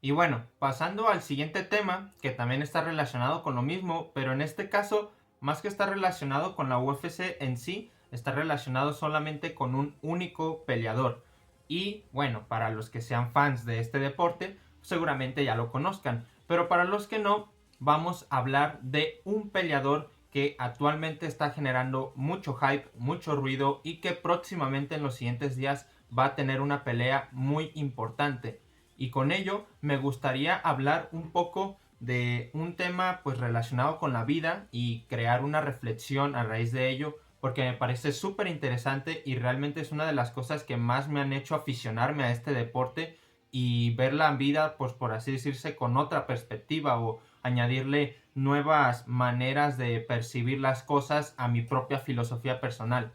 Y bueno, pasando al siguiente tema, que también está relacionado con lo mismo, pero en este caso, más que estar relacionado con la UFC en sí, está relacionado solamente con un único peleador. Y bueno, para los que sean fans de este deporte, seguramente ya lo conozcan. Pero para los que no, vamos a hablar de un peleador que actualmente está generando mucho hype, mucho ruido y que próximamente en los siguientes días va a tener una pelea muy importante. Y con ello me gustaría hablar un poco de un tema pues relacionado con la vida y crear una reflexión a raíz de ello, porque me parece súper interesante y realmente es una de las cosas que más me han hecho aficionarme a este deporte y ver la vida, pues por así decirse, con otra perspectiva o añadirle nuevas maneras de percibir las cosas a mi propia filosofía personal.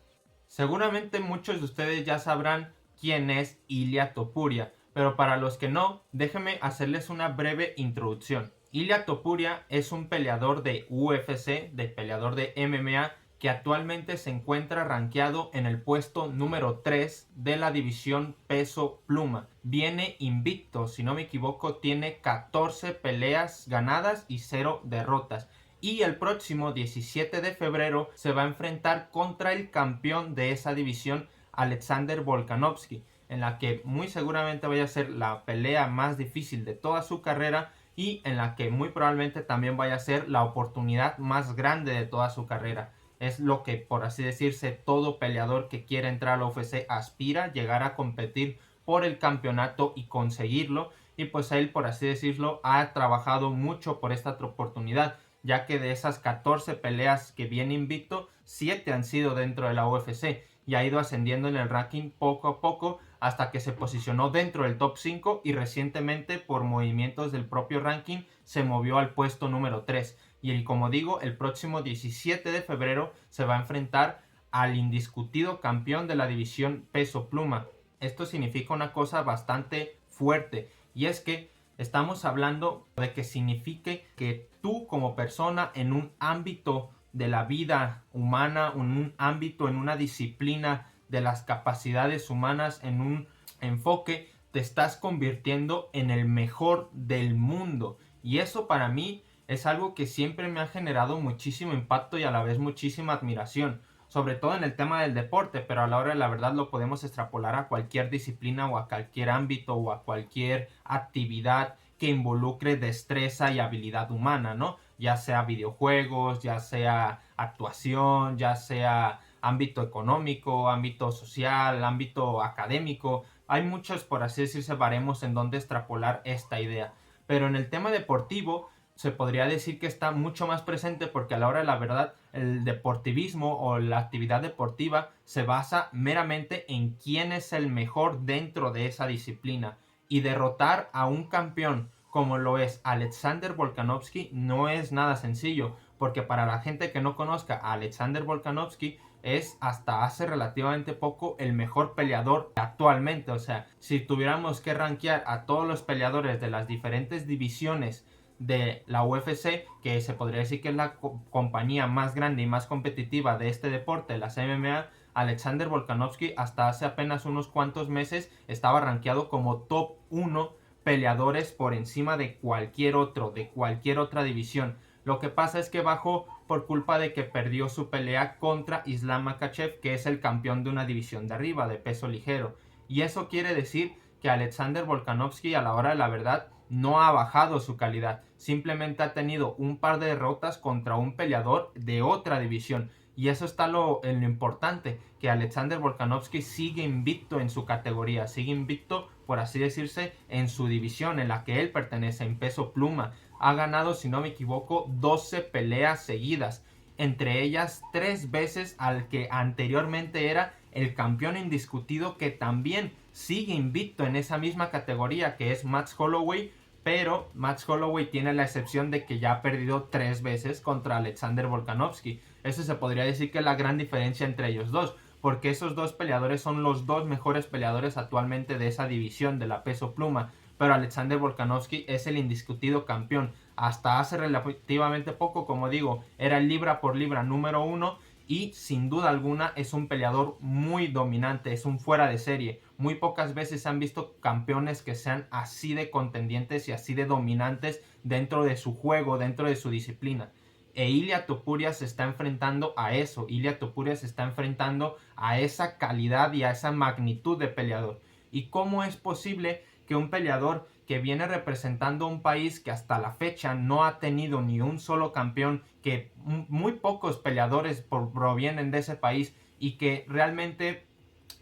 Seguramente muchos de ustedes ya sabrán quién es Ilia Topuria, pero para los que no, déjenme hacerles una breve introducción. Ilia Topuria es un peleador de UFC, de peleador de MMA, que actualmente se encuentra rankeado en el puesto número 3 de la división peso pluma. Viene invicto, si no me equivoco, tiene 14 peleas ganadas y 0 derrotas. Y el próximo 17 de febrero se va a enfrentar contra el campeón de esa división, Alexander Volkanovski, en la que muy seguramente vaya a ser la pelea más difícil de toda su carrera y en la que muy probablemente también vaya a ser la oportunidad más grande de toda su carrera. Es lo que, por así decirse, todo peleador que quiere entrar a la UFC aspira, llegar a competir por el campeonato y conseguirlo. Y pues él, por así decirlo, ha trabajado mucho por esta oportunidad, ya que de esas 14 peleas que viene invicto, 7 han sido dentro de la UFC y ha ido ascendiendo en el ranking poco a poco hasta que se posicionó dentro del top 5 y recientemente por movimientos del propio ranking se movió al puesto número 3. Y como digo, el próximo 17 de febrero se va a enfrentar al indiscutido campeón de la división peso pluma. Esto significa una cosa bastante fuerte y es que estamos hablando de que signifique que tú como persona en un ámbito de la vida humana, en un ámbito, en una disciplina de las capacidades humanas, en un enfoque, te estás convirtiendo en el mejor del mundo. Y eso para mí es algo que siempre me ha generado muchísimo impacto y a la vez muchísima admiración, sobre todo en el tema del deporte, pero a la hora de la verdad lo podemos extrapolar a cualquier disciplina o a cualquier ámbito o a cualquier actividad que involucre destreza y habilidad humana, ¿no? Ya sea videojuegos, ya sea actuación, ya sea ámbito económico, ámbito social, ámbito académico. Hay muchos, por así decirse, baremos en donde extrapolar esta idea. Pero en el tema deportivo se podría decir que está mucho más presente porque a la hora de la verdad el deportivismo o la actividad deportiva se basa meramente en quién es el mejor dentro de esa disciplina y derrotar a un campeón como lo es Alexander Volkanovski no es nada sencillo, porque para la gente que no conozca a Alexander Volkanovski es hasta hace relativamente poco el mejor peleador actualmente. O sea, si tuviéramos que rankear a todos los peleadores de las diferentes divisiones de la UFC, que se podría decir que es la compañía más grande y más competitiva de este deporte, las MMA, Alexander Volkanovski hasta hace apenas unos cuantos meses estaba rankeado como top 1 peleadores por encima de cualquier otro, de cualquier otra división. Lo que pasa es que bajó por culpa de que perdió su pelea contra Islam Makhachev, que es el campeón de una división de arriba, de peso ligero. Y eso quiere decir que Alexander Volkanovski a la hora de la verdad no ha bajado su calidad, simplemente ha tenido un par de derrotas contra un peleador de otra división. Y eso está en lo importante, que Alexander Volkanovski sigue invicto en su categoría, sigue invicto, por así decirse, en su división en la que él pertenece, en peso pluma. Ha ganado, si no me equivoco, 12 peleas seguidas, entre ellas 3 veces al que anteriormente era el campeón indiscutido, que también sigue invicto en esa misma categoría, que es Max Holloway, pero Max Holloway tiene la excepción de que ya ha perdido 3 veces contra Alexander Volkanovski. Eso se podría decir que es la gran diferencia entre ellos dos, porque esos dos peleadores son los dos mejores peleadores actualmente de esa división de la peso pluma, pero Alexander Volkanovski es el indiscutido campeón. Hasta hace relativamente poco, como digo, era el libra por libra número 1 y sin duda alguna es un peleador muy dominante, es un fuera de serie, Muy pocas veces se han visto campeones que sean así de contendientes y así de dominantes dentro de su juego, dentro de su disciplina. E Ilia Topuria se está enfrentando a eso. Ilia Topuria se está enfrentando a esa calidad y a esa magnitud de peleador. ¿Y cómo es posible que un peleador que viene representando a un país que hasta la fecha no ha tenido ni un solo campeón, que muy pocos peleadores provienen de ese país y que realmente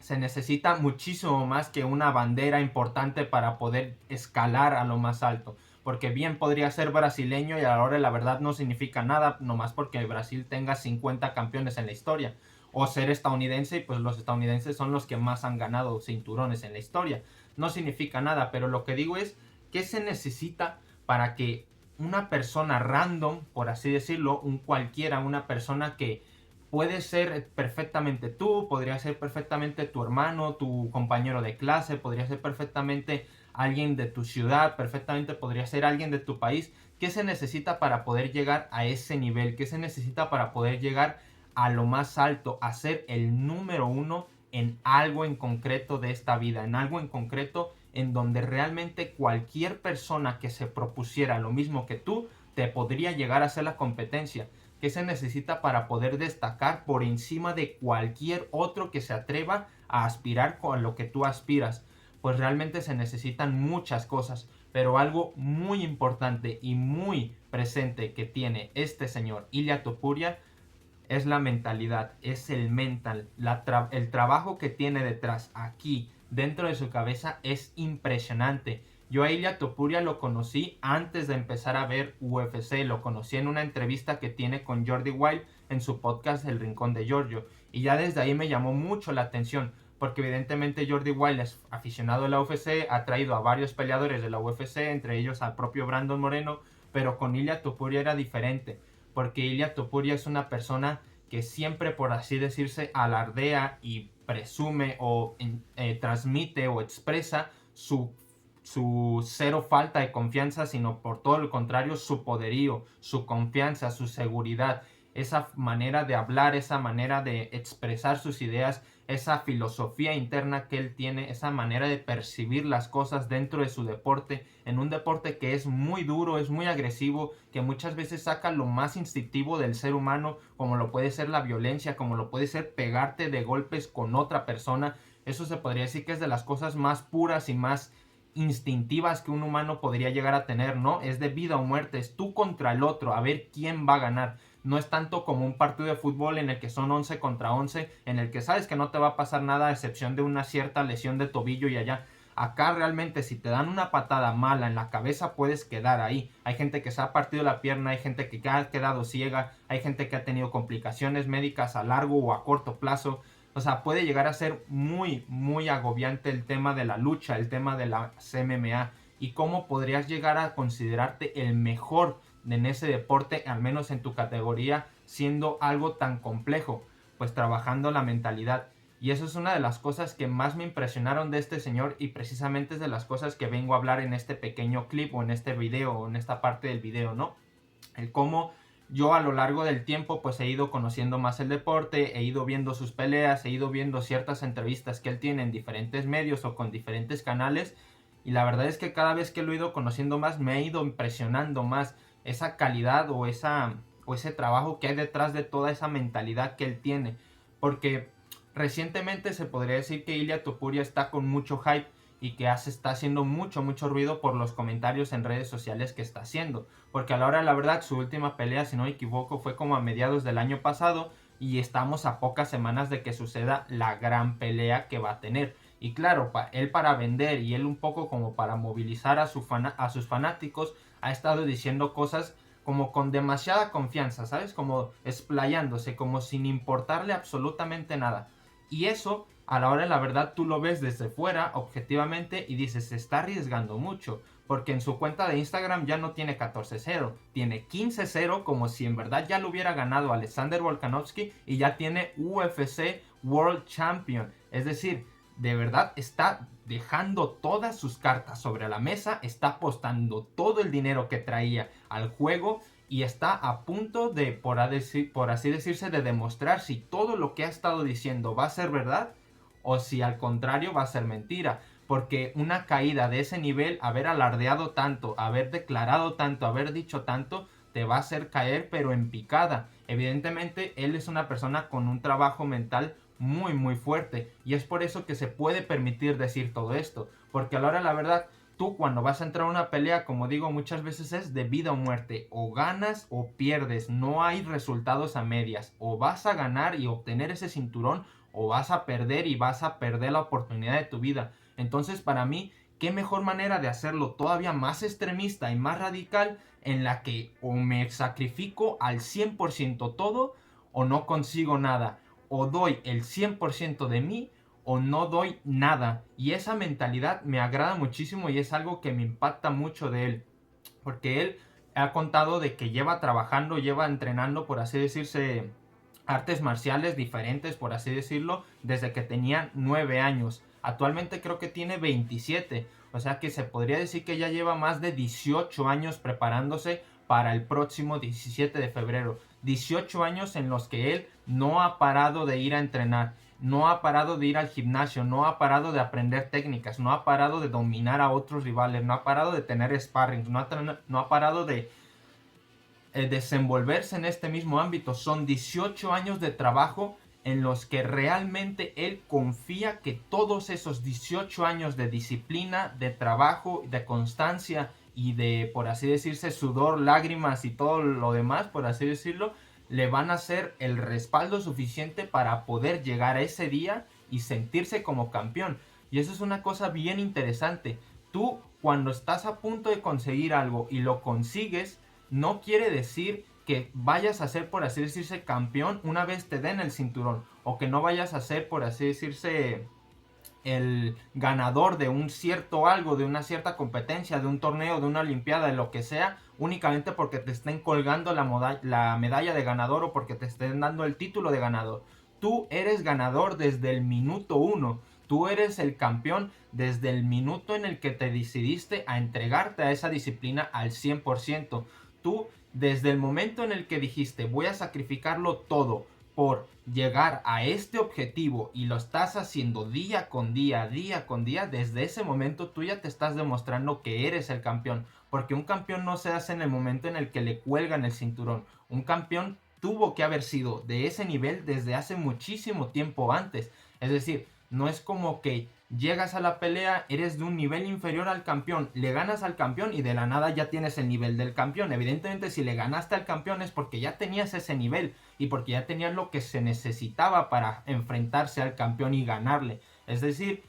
se necesita muchísimo más que una bandera importante para poder escalar a lo más alto? Porque bien podría ser brasileño y a la hora de la verdad no significa nada, nomás porque Brasil tenga 50 campeones en la historia. O ser estadounidense y pues los estadounidenses son los que más han ganado cinturones en la historia. No significa nada, pero lo que digo es, ¿qué se necesita para que una persona random, por así decirlo, un cualquiera, una persona que puede ser perfectamente tú, podría ser perfectamente tu hermano, tu compañero de clase, podría ser perfectamente alguien de tu ciudad, perfectamente podría ser alguien de tu país? ¿Qué se necesita para poder llegar a ese nivel? ¿Qué se necesita para poder llegar a lo más alto, a ser el número uno en algo en concreto de esta vida, en algo en concreto en donde realmente cualquier persona que se propusiera lo mismo que tú te podría llegar a hacer la competencia? ¿Qué se necesita para poder destacar por encima de cualquier otro que se atreva a aspirar con lo que tú aspiras? Pues realmente se necesitan muchas cosas, pero algo muy importante y muy presente que tiene este señor Ilia Topuria es la mentalidad, es el mental, el trabajo que tiene detrás aquí, dentro de su cabeza, es impresionante. Yo a Ilia Topuria lo conocí antes de empezar a ver UFC, lo conocí en una entrevista que tiene con Jordi Wild en su podcast El Rincón de Giorgio, y ya desde ahí me llamó mucho la atención, porque evidentemente Jordi Wild es aficionado a la UFC, ha traído a varios peleadores de la UFC, entre ellos al propio Brandon Moreno, pero con Ilia Topuria era diferente, porque Ilia Topuria es una persona que siempre, por así decirse, alardea y presume o transmite o expresa su cero falta de confianza, sino por todo lo contrario, su poderío, su confianza, su seguridad, esa manera de hablar, esa manera de expresar sus ideas, esa filosofía interna que él tiene, esa manera de percibir las cosas dentro de su deporte, en un deporte que es muy duro, es muy agresivo, que muchas veces saca lo más instintivo del ser humano, como lo puede ser la violencia, como lo puede ser pegarte de golpes con otra persona. Eso se podría decir que es de las cosas más puras y más instintivas que un humano podría llegar a tener, ¿no? Es de vida o muerte, es tú contra el otro, a ver quién va a ganar. No es tanto como un partido de fútbol en el que son 11 contra 11, en el que sabes que no te va a pasar nada a excepción de una cierta lesión de tobillo y allá. Acá realmente si te dan una patada mala en la cabeza puedes quedar ahí. Hay gente que se ha partido la pierna, hay gente que ha quedado ciega, hay gente que ha tenido complicaciones médicas a largo o a corto plazo. O sea, puede llegar a ser muy, muy agobiante el tema de la lucha, el tema de la MMA. Y cómo podrías llegar a considerarte el mejor en ese deporte, al menos en tu categoría, siendo algo tan complejo, pues trabajando la mentalidad. Y eso es una de las cosas que más me impresionaron de este señor, y precisamente es de las cosas que vengo a hablar en este pequeño clip o en este video o en esta parte del video, ¿no? El cómo yo a lo largo del tiempo pues he ido conociendo más el deporte, he ido viendo sus peleas, he ido viendo ciertas entrevistas que él tiene en diferentes medios o con diferentes canales, y la verdad es que cada vez que lo he ido conociendo más me he ido impresionando más esa calidad o ese trabajo que hay detrás de toda esa mentalidad que él tiene, porque recientemente se podría decir que Ilia Topuria está con mucho hype y que está haciendo mucho ruido por los comentarios en redes sociales que está haciendo, porque a la hora de la verdad su última pelea, si no me equivoco, fue como a mediados del año pasado y estamos a pocas semanas de que suceda la gran pelea que va a tener. Y claro, él para vender y él un poco como para movilizar a sus fanáticos ha estado diciendo cosas como con demasiada confianza, ¿sabes? Como explayándose, como sin importarle absolutamente nada. Y eso, a la hora de la verdad, tú lo ves desde fuera, objetivamente, y dices, se está arriesgando mucho. Porque en su cuenta de Instagram ya no tiene 14-0, tiene 15-0, como si en verdad ya lo hubiera ganado Alexander Volkanovski, y ya tiene UFC World Champion. Es decir, de verdad está dejando todas sus cartas sobre la mesa, está apostando todo el dinero que traía al juego y está a punto de, por así decirse, de demostrar si todo lo que ha estado diciendo va a ser verdad o si al contrario va a ser mentira. Porque una caída de ese nivel, haber alardeado tanto, haber declarado tanto, haber dicho tanto, te va a hacer caer pero en picada. Evidentemente él es una persona con un trabajo mental muy fuerte, y es por eso que se puede permitir decir todo esto, porque a la hora de la verdad, tú cuando vas a entrar a una pelea, como digo, muchas veces es de vida o muerte, o ganas o pierdes, no hay resultados a medias, o vas a ganar y obtener ese cinturón, o vas a perder y vas a perder la oportunidad de tu vida. Entonces, para mí, qué mejor manera de hacerlo todavía más extremista y más radical, en la que o me sacrifico al 100% todo, o no consigo nada, o doy el 100% de mí, o no doy nada. Y esa mentalidad me agrada muchísimo y es algo que me impacta mucho de él, porque él ha contado de que lleva trabajando, lleva entrenando, por así decirse, artes marciales diferentes, por así decirlo, desde que tenía 9 años. Actualmente creo que tiene 27, o sea que se podría decir que ya lleva más de 18 años preparándose para el próximo 17 de febrero. 18 años en los que él no ha parado de ir a entrenar, no ha parado de ir al gimnasio, no ha parado de aprender técnicas, no ha parado de dominar a otros rivales, no ha parado de tener sparring, no ha parado de desenvolverse en este mismo ámbito. Son 18 años de trabajo en los que realmente él confía que todos esos 18 años de disciplina, de trabajo, de constancia y de, por así decirse, sudor, lágrimas y todo lo demás, por así decirlo, le van a ser el respaldo suficiente para poder llegar a ese día y sentirse como campeón. Y eso es una cosa bien interesante. Tú, cuando estás a punto de conseguir algo y lo consigues, no quiere decir que vayas a ser, por así decirse, campeón una vez te den el cinturón, o que no vayas a ser, por así decirse, el ganador de un cierto algo, de una cierta competencia, de un torneo, de una olimpiada, de lo que sea, únicamente porque te estén colgando la medalla de ganador o porque te estén dando el título de ganador. Tú eres ganador desde el minuto uno. Tú eres el campeón desde el minuto en el que te decidiste a entregarte a esa disciplina al 100%. Tú, desde el momento en el que dijiste voy a sacrificarlo todo por llegar a este objetivo, y lo estás haciendo día con día, desde ese momento tú ya te estás demostrando que eres el campeón, porque un campeón no se hace en el momento en el que le cuelgan el cinturón. Un campeón tuvo que haber sido de ese nivel desde hace muchísimo tiempo antes. Es decir, no es como que llegas a la pelea, eres de un nivel inferior al campeón, le ganas al campeón y de la nada ya tienes el nivel del campeón. Evidentemente, si le ganaste al campeón es porque ya tenías ese nivel y porque ya tenías lo que se necesitaba para enfrentarse al campeón y ganarle. Es decir,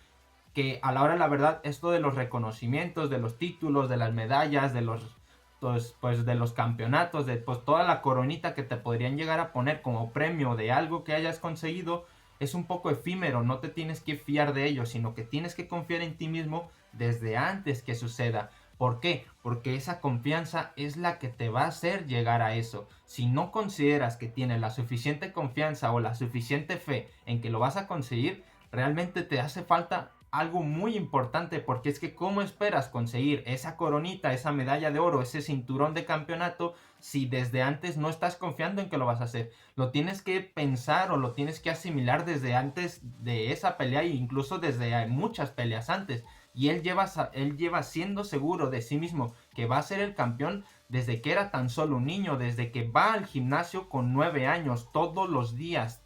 que a la hora de la verdad, esto de los reconocimientos, de los títulos, de las medallas, de los de los campeonatos, de pues toda la coronita que te podrían llegar a poner como premio de algo que hayas conseguido, es un poco efímero. No te tienes que fiar de ello, sino que tienes que confiar en ti mismo desde antes que suceda. ¿Por qué? Porque esa confianza es la que te va a hacer llegar a eso. Si no consideras que tienes la suficiente confianza o la suficiente fe en que lo vas a conseguir, realmente te hace falta algo muy importante, porque es que ¿cómo esperas conseguir esa coronita, esa medalla de oro, ese cinturón de campeonato, si desde antes no estás confiando en que lo vas a hacer? Lo tienes que pensar o lo tienes que asimilar desde antes de esa pelea, e incluso desde muchas peleas antes. Y él lleva siendo seguro de sí mismo que va a ser el campeón desde que era tan solo un niño, desde que va al gimnasio con 9 años, todos los días,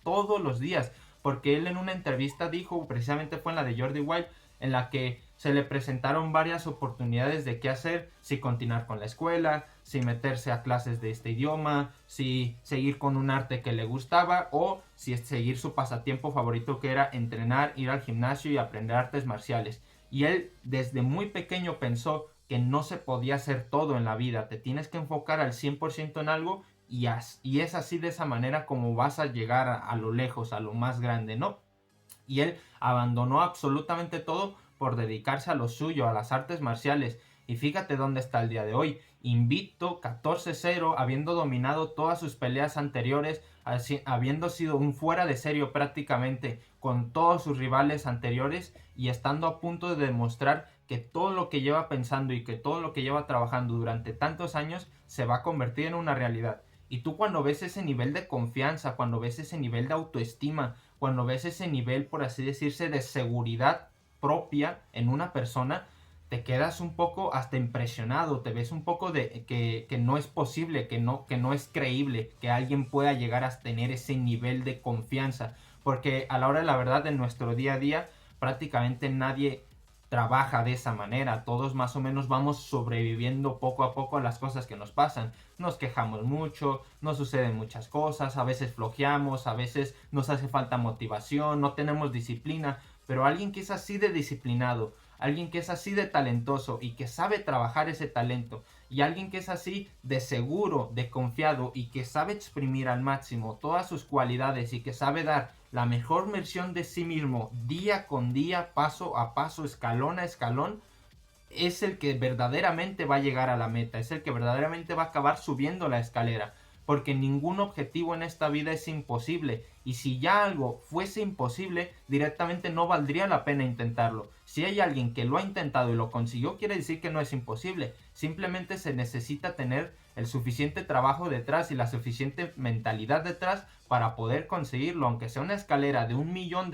porque él en una entrevista dijo, precisamente fue en la de Jordi Wild, en la que se le presentaron varias oportunidades de qué hacer, si continuar con la escuela, si meterse a clases de este idioma, si seguir con un arte que le gustaba, o si seguir su pasatiempo favorito, que era entrenar, ir al gimnasio y aprender artes marciales. Y él desde muy pequeño pensó que no se podía hacer todo en la vida, te tienes que enfocar al 100% en algo, y es así, de esa manera, como vas a llegar a lo lejos, a lo más grande, ¿no? Y él abandonó absolutamente todo por dedicarse a lo suyo, a las artes marciales. Y fíjate dónde está el día de hoy, invicto, 14-0, habiendo dominado todas sus peleas anteriores, habiendo sido un fuera de serie prácticamente con todos sus rivales anteriores, y estando a punto de demostrar que todo lo que lleva pensando y que todo lo que lleva trabajando durante tantos años se va a convertir en una realidad. Y tú, cuando ves ese nivel de confianza, cuando ves ese nivel de autoestima, cuando ves ese nivel, por así decirse, de seguridad propia en una persona, te quedas un poco hasta impresionado, te ves un poco de que no es posible, que no es creíble que alguien pueda llegar a tener ese nivel de confianza, porque a la hora de la verdad en nuestro día a día prácticamente nadie trabaja de esa manera, todos más o menos vamos sobreviviendo poco a poco a las cosas que nos pasan, nos quejamos mucho, nos suceden muchas cosas, a veces flojeamos, a veces nos hace falta motivación, no tenemos disciplina, pero alguien que es así de disciplinado, alguien que es así de talentoso y que sabe trabajar ese talento, y alguien que es así de seguro, de confiado y que sabe exprimir al máximo todas sus cualidades y que sabe dar la mejor versión de sí mismo día con día, paso a paso, escalón a escalón, es el que verdaderamente va a llegar a la meta, es el que verdaderamente va a acabar subiendo la escalera, porque ningún objetivo en esta vida es imposible, y si ya algo fuese imposible, directamente no valdría la pena intentarlo. Si hay alguien que lo ha intentado y lo consiguió, quiere decir que no es imposible, simplemente se necesita tener el suficiente trabajo detrás y la suficiente mentalidad detrás para poder conseguirlo, aunque sea una escalera de 1 millón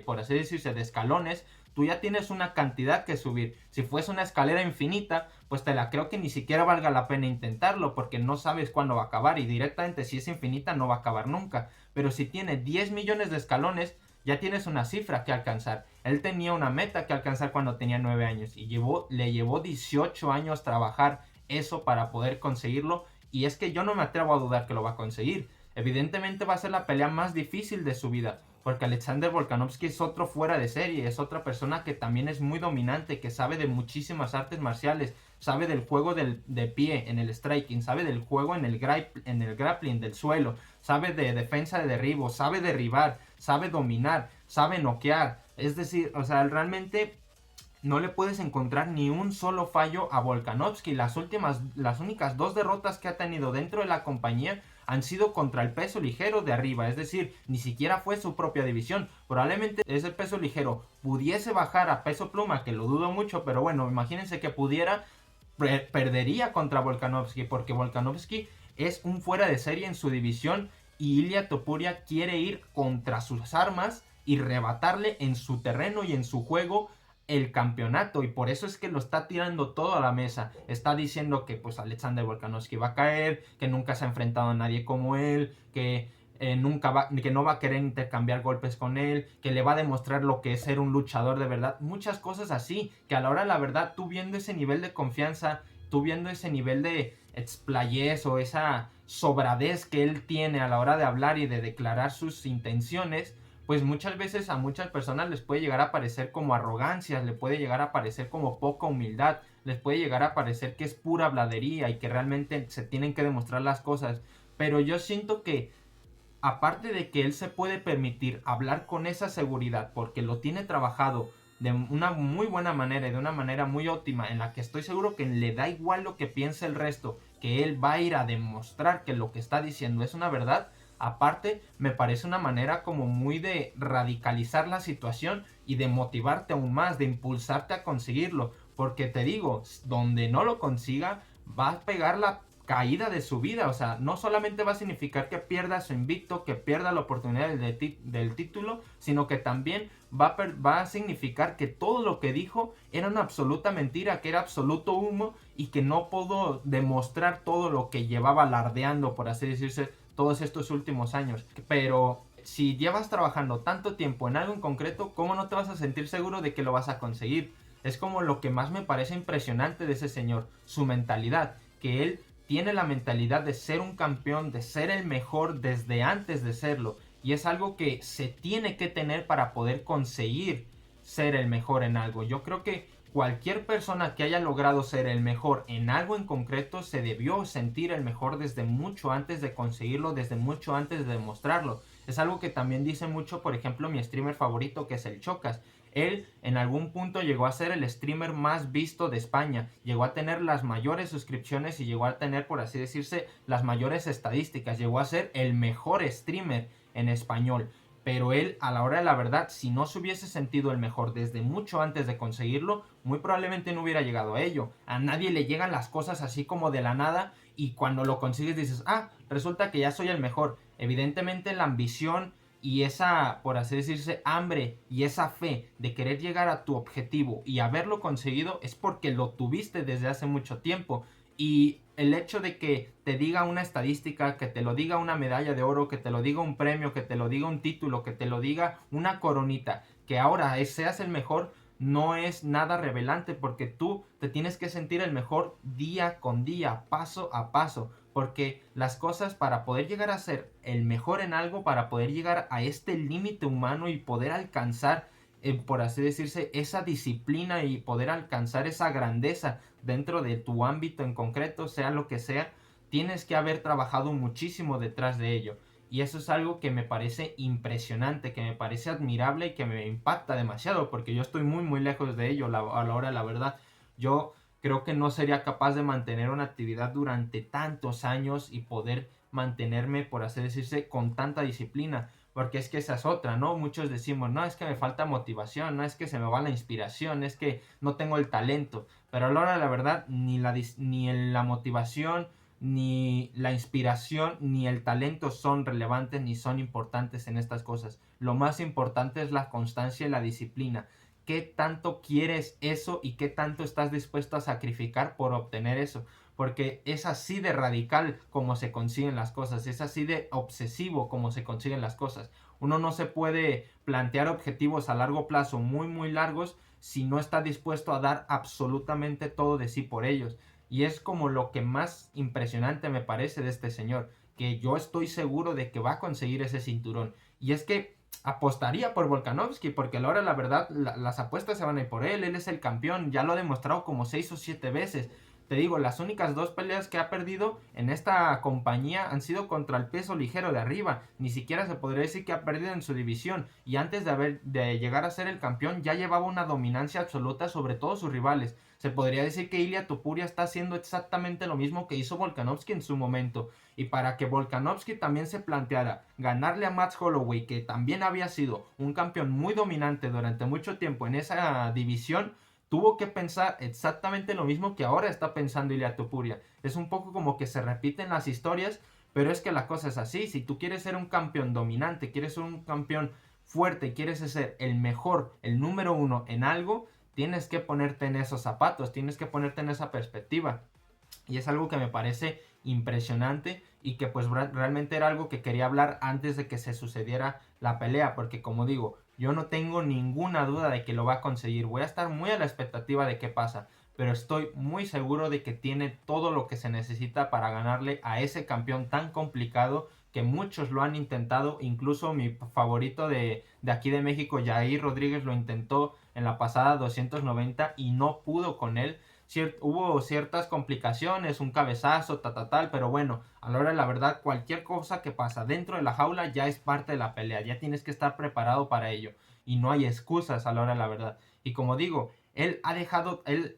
por así decirse, de escalones. Tú ya tienes una cantidad que subir. Si fuese una escalera infinita, pues te la creo que ni siquiera valga la pena intentarlo, porque no sabes cuándo va a acabar, y directamente si es infinita no va a acabar nunca. Pero si tiene 10 millones de escalones, ya tienes una cifra que alcanzar. Él tenía una meta que alcanzar cuando tenía 9 años y le llevó 18 años trabajar eso para poder conseguirlo, y es que yo no me atrevo a dudar que lo va a conseguir. Evidentemente va a ser la pelea más difícil de su vida, porque Alexander Volkanovski es otro fuera de serie, es otra persona que también es muy dominante, que sabe de muchísimas artes marciales, sabe del juego de pie en el striking, sabe del juego en el grappling del suelo, sabe de defensa de derribo, sabe derribar, sabe dominar, sabe noquear. Es decir, o sea, realmente no le puedes encontrar ni un solo fallo a Volkanovski. Las únicas 2 derrotas que ha tenido dentro de la compañía han sido contra el peso ligero de arriba, es decir, ni siquiera fue su propia división. Probablemente ese peso ligero pudiese bajar a peso pluma, que lo dudo mucho, pero bueno, imagínense que pudiera, perdería contra Volkanovski, porque Volkanovski es un fuera de serie en su división, y Ilia Topuria quiere ir contra sus armas y rebatarle en su terreno y en su juego el campeonato, y por eso es que lo está tirando todo a la mesa. Está diciendo que pues Alexander Volkanovski va a caer, que nunca se ha enfrentado a nadie como él, que que no va a querer intercambiar golpes con él, que le va a demostrar lo que es ser un luchador de verdad. Muchas cosas así, que a la hora de la verdad, tú viendo ese nivel de confianza, tú viendo ese nivel de explayez o esa sobradez que él tiene a la hora de hablar y de declarar sus intenciones, pues muchas veces a muchas personas les puede llegar a parecer como arrogancia, les puede llegar a parecer como poca humildad, les puede llegar a parecer que es pura habladería y que realmente se tienen que demostrar las cosas. Pero yo siento que, aparte de que él se puede permitir hablar con esa seguridad porque lo tiene trabajado de una muy buena manera y de una manera muy óptima, en la que estoy seguro que le da igual lo que piense el resto, que él va a ir a demostrar que lo que está diciendo es una verdad. Aparte, me parece una manera como muy de radicalizar la situación y de motivarte aún más, de impulsarte a conseguirlo. Porque te digo, donde no lo consiga, va a pegar la caída de su vida. O sea, no solamente va a significar que pierda su invicto, que pierda la oportunidad del título, sino que también va a significar que todo lo que dijo era una absoluta mentira, que era absoluto humo, y que no pudo demostrar todo lo que llevaba alardeando, por así decirse, todos estos últimos años. Pero si llevas trabajando tanto tiempo en algo en concreto, ¿cómo no te vas a sentir seguro de que lo vas a conseguir? Es como lo que más me parece impresionante de ese señor, su mentalidad, que él tiene la mentalidad de ser un campeón, de ser el mejor desde antes de serlo, y es algo que se tiene que tener para poder conseguir ser el mejor en algo. Yo creo que cualquier persona que haya logrado ser el mejor en algo en concreto se debió sentir el mejor desde mucho antes de conseguirlo, desde mucho antes de demostrarlo. Es algo que también dice mucho, por ejemplo, mi streamer favorito, que es el Chocas. Él en algún punto llegó a ser el streamer más visto de España, llegó a tener las mayores suscripciones y llegó a tener, por así decirse, las mayores estadísticas, llegó a ser el mejor streamer en español. Pero él, a la hora de la verdad, si no se hubiese sentido el mejor desde mucho antes de conseguirlo, muy probablemente no hubiera llegado a ello. A nadie le llegan las cosas así como de la nada, y cuando lo consigues dices, ah, resulta que ya soy el mejor. Evidentemente la ambición y esa, por así decirse, hambre y esa fe de querer llegar a tu objetivo y haberlo conseguido es porque lo tuviste desde hace mucho tiempo. Y el hecho de que te diga una estadística, que te lo diga una medalla de oro, que te lo diga un premio, que te lo diga un título, que te lo diga una coronita, que ahora seas el mejor, no es nada revelante, porque tú te tienes que sentir el mejor día con día, paso a paso, porque las cosas, para poder llegar a ser el mejor en algo, para poder llegar a este límite humano y poder alcanzar, por así decirse, esa disciplina y poder alcanzar esa grandeza dentro de tu ámbito en concreto, sea lo que sea, tienes que haber trabajado muchísimo detrás de ello. Y eso es algo que me parece impresionante, que me parece admirable y que me impacta demasiado, porque yo estoy muy lejos de ello a la hora de la verdad. Yo creo que no sería capaz de mantener una actividad durante tantos años y poder mantenerme, por así decirse, con tanta disciplina. Porque es que esa es otra, ¿no? Muchos decimos, no, es que me falta motivación, no es que se me va la inspiración, es que no tengo el talento. Pero a la hora de la verdad, ni la motivación, ni la inspiración, ni el talento son relevantes ni son importantes en estas cosas. Lo más importante es la constancia y la disciplina. ¿Qué tanto quieres eso y qué tanto estás dispuesto a sacrificar por obtener eso? Porque es así de radical como se consiguen las cosas, es así de obsesivo como se consiguen las cosas. Uno no se puede plantear objetivos a largo plazo muy largos si no está dispuesto a dar absolutamente todo de sí por ellos. Y es como lo que más impresionante me parece de este señor, que yo estoy seguro de que va a conseguir ese cinturón. Y es que apostaría por Volkanovski, porque ahora la verdad las apuestas se van a ir por él es el campeón, ya lo ha demostrado como 6 o 7 veces. Te digo, las únicas 2 peleas que ha perdido en esta compañía han sido contra el peso ligero de arriba. Ni siquiera se podría decir que ha perdido en su división. Y antes de llegar a ser el campeón, ya llevaba una dominancia absoluta sobre todos sus rivales. Se podría decir que Ilia Topuria está haciendo exactamente lo mismo que hizo Volkanovski en su momento. Y para que Volkanovski también se planteara ganarle a Max Holloway, que también había sido un campeón muy dominante durante mucho tiempo en esa división, tuvo que pensar exactamente lo mismo que ahora está pensando Ilia Topuria. Es un poco como que se repiten las historias, pero es que la cosa es así. Si tú quieres ser un campeón dominante, quieres ser un campeón fuerte, quieres ser el mejor, el número uno en algo, tienes que ponerte en esos zapatos, tienes que ponerte en esa perspectiva. Y es algo que me parece impresionante y que pues realmente era algo que quería hablar antes de que se sucediera la pelea, porque como digo, yo no tengo ninguna duda de que lo va a conseguir. Voy a estar muy a la expectativa de qué pasa, pero estoy muy seguro de que tiene todo lo que se necesita para ganarle a ese campeón tan complicado que muchos lo han intentado. Incluso mi favorito de aquí de México, Jair Rodríguez, lo intentó en la pasada 290 y no pudo con él. Hubo ciertas complicaciones, un cabezazo, tal, pero bueno, a la hora de la verdad, cualquier cosa que pasa dentro de la jaula ya es parte de la pelea, ya tienes que estar preparado para ello, y no hay excusas a la hora de la verdad. Y como digo, él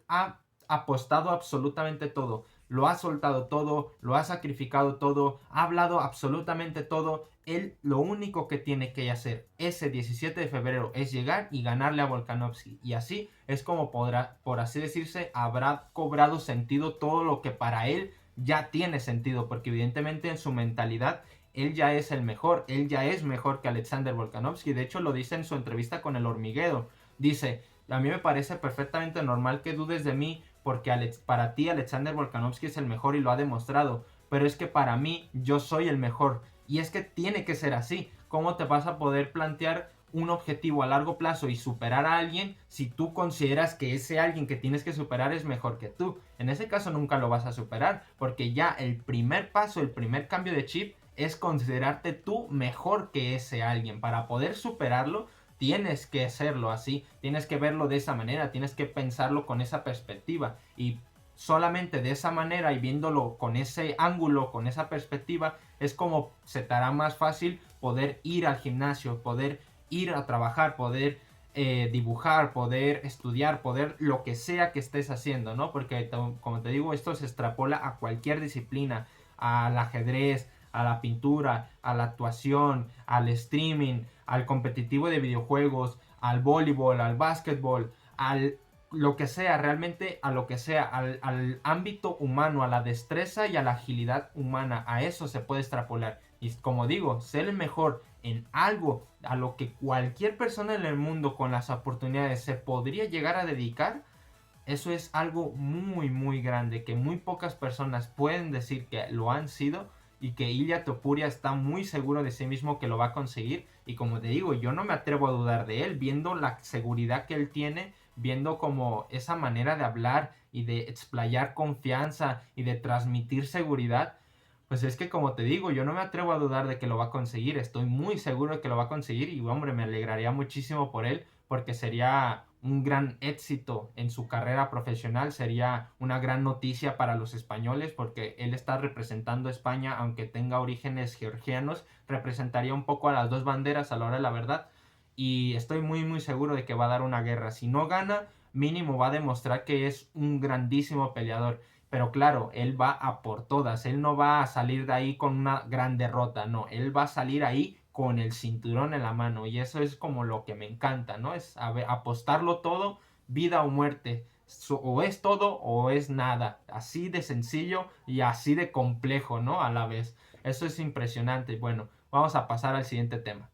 ha apostado absolutamente todo, lo ha soltado todo, lo ha sacrificado todo, ha hablado absolutamente todo. Él lo único que tiene que hacer ese 17 de febrero es llegar y ganarle a Volkanovski. Y así es como podrá, por así decirse, habrá cobrado sentido todo lo que para él ya tiene sentido. Porque evidentemente en su mentalidad él ya es el mejor. Él ya es mejor que Alexander Volkanovski. De hecho lo dice en su entrevista con El Hormiguero. Dice, a mí me parece perfectamente normal que dudes de mí porque para ti Alexander Volkanovski es el mejor y lo ha demostrado. Pero es que para mí yo soy el mejor. Y es que tiene que ser así. ¿Cómo te vas a poder plantear un objetivo a largo plazo y superar a alguien si tú consideras que ese alguien que tienes que superar es mejor que tú? En ese caso nunca lo vas a superar, porque ya el primer paso, el primer cambio de chip es considerarte tú mejor que ese alguien. Para poder superarlo, tienes que hacerlo así, tienes que verlo de esa manera, tienes que pensarlo con esa perspectiva. Y solamente de esa manera y viéndolo con ese ángulo, con esa perspectiva, es como se te hará más fácil poder ir al gimnasio, poder ir a trabajar, poder dibujar, poder estudiar, poder lo que sea que estés haciendo, ¿no? Porque como te digo, esto se extrapola a cualquier disciplina, al ajedrez, a la pintura, a la actuación, al streaming, al competitivo de videojuegos, al voleibol, al básquetbol, al lo que sea, realmente a lo que sea, al ámbito humano, a la destreza y a la agilidad humana, a eso se puede extrapolar. Y como digo, ser el mejor en algo a lo que cualquier persona en el mundo con las oportunidades se podría llegar a dedicar, eso es algo muy muy grande, que muy pocas personas pueden decir que lo han sido, y que Ilia Topuria está muy seguro de sí mismo que lo va a conseguir. Y como te digo, yo no me atrevo a dudar de él, viendo la seguridad que él tiene, viendo como esa manera de hablar y de explayar confianza y de transmitir seguridad. Pues es que, como te digo, yo no me atrevo a dudar de que lo va a conseguir. Estoy muy seguro de que lo va a conseguir y, hombre, me alegraría muchísimo por él, porque sería un gran éxito en su carrera profesional, sería una gran noticia para los españoles, porque él está representando a España, aunque tenga orígenes georgianos, representaría un poco a las dos banderas a la hora de la verdad. Y estoy muy muy seguro de que va a dar una guerra. Si no gana, mínimo va a demostrar que es un grandísimo peleador. Pero claro, él va a por todas, él no va a salir de ahí con una gran derrota, no, él va a salir ahí con el cinturón en la mano, y eso es como lo que me encanta, ¿no? Es apostarlo todo, vida o muerte, o es todo o es nada, así de sencillo y así de complejo, ¿no? A la vez, eso es impresionante. Bueno, vamos a pasar al siguiente tema.